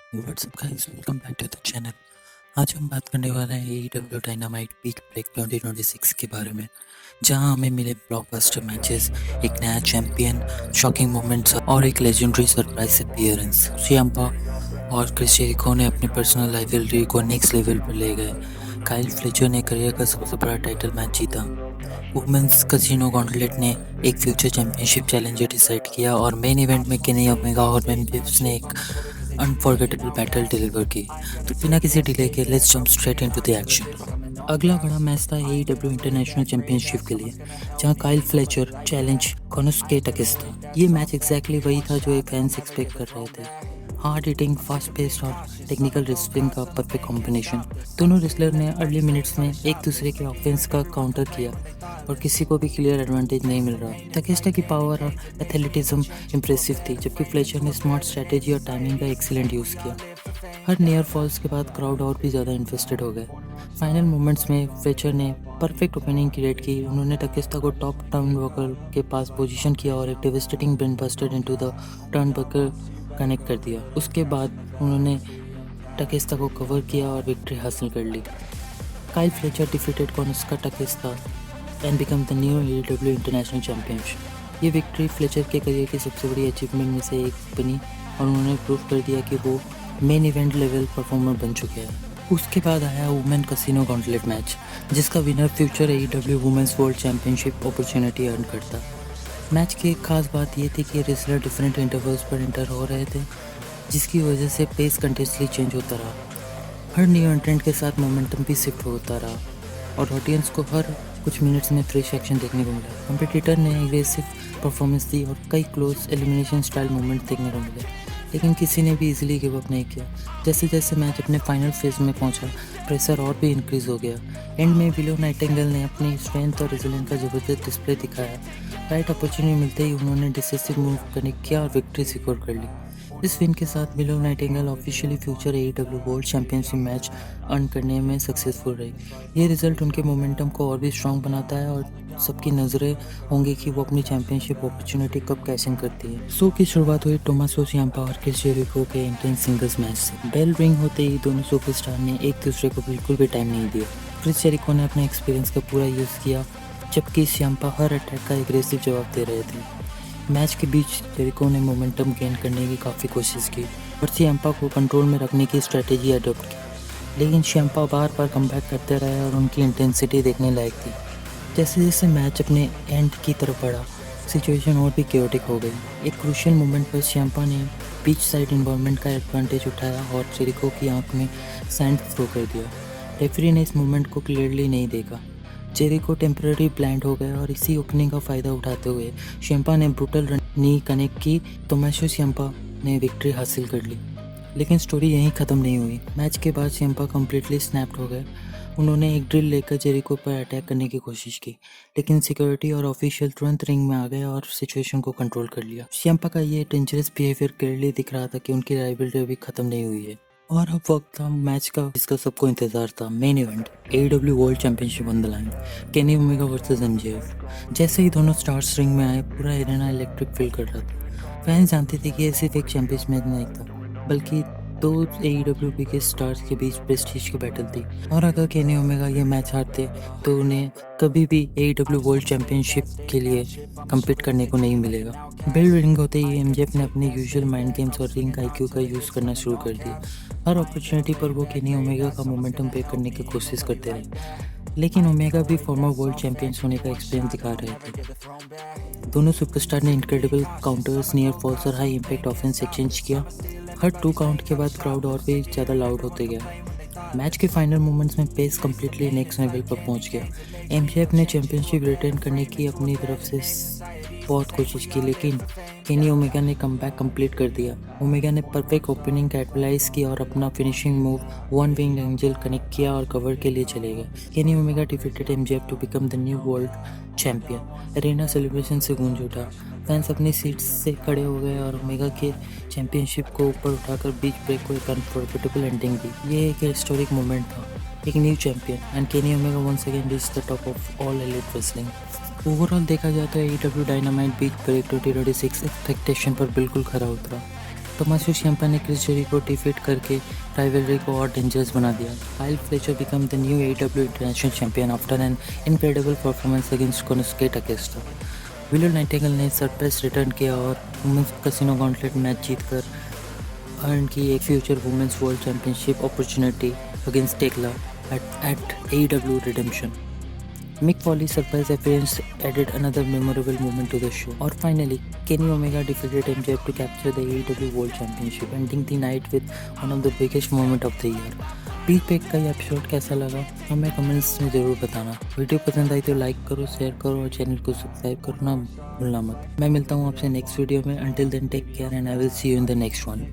WhatsApp guys, welcome back to the channel. आज हम बात करने वाले हैं AEW डायनामाइट पीक ब्रेक 2026 के बारे में, जहां हमें मिले ब्लॉकबस्टर मैचेस, एक नया चैंपियन, शॉकिंग मोमेंट्स और एक लेजेंडरी सरप्राइज अपीयरेंस। सियाम्पा और क्रिस जेरिको ने अपनी पर्सनल राइवलरी को नेक्स्ट लेवल पर ले गए। काइल फ्लेचर ने करियर का सबसे बड़ा टाइटल मैच जीता। वुमेन्स कसिनो गॉन्टलेट ने एक फ्यूचर चैंपियनशिप चैलेंजर डिसाइड किया और मेन इवेंट में केनी ओमेगा और मेन गिब्स ने एक अनफॉरगेटेबल बैटल डिलीवर की। तो बिना किसी डिले के let's jump straight into the action. अगला बड़ा मैच था AEW इंटरनेशनल चैंपियनशिप के लिए, जहां काइल फ्लेचर चैलेंज कोनोसुके टाकेस्ता। ये मैच एग्जैक्टली वही था जो फैंस एक्सपेक्ट कर रहे थे। हार्ड हिटिंग, फास्ट पेस्ड और टेक्निकल रेसलिंग का परफेक्ट कॉम्बिनेशन। दोनों रेसलर ने अर्ली मिनट्स में एक दूसरे के ऑफेंस का काउंटर किया और किसी को भी क्लियर एडवांटेज नहीं मिल रहा। टाकेस्टा की पावर और एथलेटिज्म इंप्रेसिव थी, जबकि फ्लेचर ने स्मार्ट स्ट्रेटेजी और टाइमिंग का एक्सीलेंट यूज़ किया। हर नियर फॉल्स के बाद क्राउड और भी ज़्यादा इन्वेस्टेड हो गए। फाइनल मोमेंट्स में फ्लेचर ने परफेक्ट ओपनिंग क्रिएट की। उन्होंने टकेस्टा को टॉप टर्न वर्कर के पास पोजीशन किया और एक devastating brain buster into the turnbuckle connect कर दिया। उसके बाद उन्होंने टकेस्टा को कवर किया और विक्ट्री हासिल कर ली। Kyle Fletcher defeated Konosuke Takeshita and become the new AEW international championship. ये विक्ट्री फ्लेचर के करियर की सबसे बड़ी अचीवमेंट में से एक बनी और उन्होंने प्रूव कर दिया कि वो मेन इवेंट लेवल परफॉर्मर बन चुके हैं। उसके बाद आया वुमेन कसिनो गॉन्टलेट मैच, जिसका winner future AEW women's world championship opportunity earn करता। मैच की एक खास बात ये थी कि रेसलर डिफरेंट इंटरवल्स पर एंटर हो रहे थे, जिसकी वजह से पेस कंटिन्यूसली चेंज होता रहा। हर न्यू एंट्रेंट के साथ मोमेंटम भी शिफ्ट होता रहा और ऑडियंस को हर कुछ मिनट्स में फ्रेश एक्शन देखने को मिला। कॉम्पिटिटर ने एग्रेसिव परफॉर्मेंस दी और कई क्लोज एलिमिनेशन स्टाइल मोमेंट देखने को मिले, लेकिन किसी ने भी इजीली गिव अप नहीं किया। जैसे जैसे मैच अपने फाइनल फेज में पहुंचा, प्रेशर और भी इंक्रीज हो गया। एंड में विलो नाइटिंगेल ने अपनी स्ट्रेंथ और रेजिलियंस का जबरदस्त डिस्प्ले दिखाया। राइट अपॉर्चुनिटी मिलते ही उन्होंने डिसिसिव मूव कनेक्ट किया और विक्ट्री सिक्योर कर ली। इस विन के साथ willow Nightingale officially future AEW world championship match earn करने में सक्सेसफुल रही। ये रिजल्ट उनके मोमेंटम को और भी स्ट्रांग बनाता है और सबकी नज़रें होंगी कि वो अपनी चैंपियनशिप अपॉर्चुनिटी कब कैश इन करती है। शो की शुरुआत हुई टोमासो सियाम्पा और क्रिस जेरिको के इंटेंस सिंगल्स मैच से। बेल रिंग होते ही दोनों सुपरस्टार ने एक दूसरे को बिल्कुल भी टाइम नहीं दिया। क्रिस जेरिको ने अपने एक्सपीरियंस का पूरा यूज़ किया, जबकि सियाम्पा हर अटैक का एग्रेसिव जवाब दे रहे थे। मैच के बीच जेरिको ने मोमेंटम गेन करने की काफ़ी कोशिश की और सियाम्पा को कंट्रोल में रखने की स्ट्रेटेजी अडॉप्ट की, लेकिन सियाम्पा बार बार कमबैक करते रहे और उनकी इंटेंसिटी देखने लायक थी। जैसे जैसे मैच अपने एंड की तरफ बढ़ा, सिचुएशन और भी केओटिक हो गई। एक क्रूशियल मोमेंट पर सियाम्पा ने बीच साइड इन्वॉल्वमेंट का एडवांटेज उठाया और जेरिको की आंख में सैंड थ्रो कर दिया। रेफरी ने इस मोमेंट को क्लियरली नहीं देखा। जेरिको टेम्पररी ब्लाइंड हो गए और इसी ओपनिंग का फ़ायदा उठाते हुए सियाम्पा ने ब्रूटल नी कनेक्ट की। टोमासो सियाम्पा ने विक्ट्री हासिल कर ली। लेकिन स्टोरी यहीं ख़त्म नहीं हुई। मैच के बाद सियाम्पा कम्प्लीटली स्नैप्ड हो गए। उन्होंने एक ड्रिल लेकर जेरिको पर अटैक करने की कोशिश की, लेकिन सिक्योरिटी और ऑफिशियल तुरंत रिंग में आ गए और सिचुएशन को कंट्रोल कर लिया। सियाम्पा का ये डेंजरस बिहेवियर क्लियरली दिख रहा था कि उनकी राइवलरी अभी ख़त्म नहीं हुई है। और अब वक्त था मैच का जिसका सबको इंतजार था, main event AEW world championship on the line, Kenny Omega versus MJF। जैसे ही दोनों स्टार्स रिंग में आए, पूरा एरिना इलेक्ट्रिक फील कर रहा था। फैंस जानते थे कि ये सिर्फ एक चैंपियंस मैच नहीं था, बल्कि दो AEW के स्टार्स के बीच प्रेस्टीज की बैटल थी। और अगर केनी ओमेगा ये मैच हारते तो उन्हें कभी भी AEW वर्ल्ड चैंपियनशिप के लिए कम्पीट करने को नहीं मिलेगा। बेल रिंग होते ही MJF ने अपने यूजुअल माइंड गेम्स और रिंग IQ का यूज़ करना शुरू कर दिया। हर अपॉर्चुनिटी पर वो केनी ओमेगा का मोमेंटम ब्रेक करने की कोशिश करते रहे, लेकिन ओमेगा भी फॉर्मर वर्ल्ड चैंपियंस होने का एक्सपीरियंस दिखा रहे थे। दोनों सुपरस्टार ने इनक्रेडिबल काउंटर्स, नियर फॉल्स और हाई इम्पैक्ट ऑफेंस एक्सचेंज किया। हर 2 काउंट के बाद क्राउड और भी ज़्यादा लाउड होते गया। मैच के फाइनल मोमेंट्स में पेस कम्प्लीटली नेक्स्ट लेवल पर पहुंच गया। MJF ने चैंपियनशिप रिटेन करने की अपनी तरफ से बहुत कोशिश की, लेकिन केनी ओमेगा ने कमबैक कंप्लीट कर दिया। ओमेगा ने परफेक्ट ओपनिंग कैपिटलाइज की और अपना फिनिशिंग मूव वन विंग एंजल कनेक्ट किया और कवर के लिए चले गए। Kenny Omega defeated MJF to become the new world champion. Arena celebration से गूंज उठा। फैंस अपनी सीट्स से खड़े हो गए और ओमेगा के चैंपियनशिप को ऊपर उठाकर बीच ब्रेक को एक अनफॉरगेटेबल एंडिंग दी। ये एक हिस्टोरिक मोमेंट था, एक new champion and Kenny Omega once again reached the top of All Elite Wrestling. Overall देखा जाए तो AEW Dynamite Beach Break 2026 expectation पर बिल्कुल खरा उतरा। टोमासो सिएम्पा ने क्रिस जेरिको को डिफीट करके राइवलरी को और डेंजरस बना दिया। Kyle Fletcher become the new AEW international champion after an incredible performance against Konosuke Takeshita. Willow Nightingale ने सरप्राइज रिटर्न किया और वुमेन्स कैसीनो गॉन्टलेट मैच जीतकर अर्न की एक future women's world championship opportunity against Thekla at AEW Redemption. Mick Foley's surprise appearance added another memorable moment to the show. और finally, Kenny Omega defeated MJF to capture the AEW World Championship, ending the night with one of the biggest moments of the year. Peak pack का ये episode कैसा लगा हमें comments में ज़रूर बताना। Video पसंद आई तो लाइक करो, शेयर करो और चैनल को सब्सक्राइब करना भूलना मत। मैं मिलता हूँ आपसे नेक्स्ट वीडियो में। Until then take care and I will see you in the next one.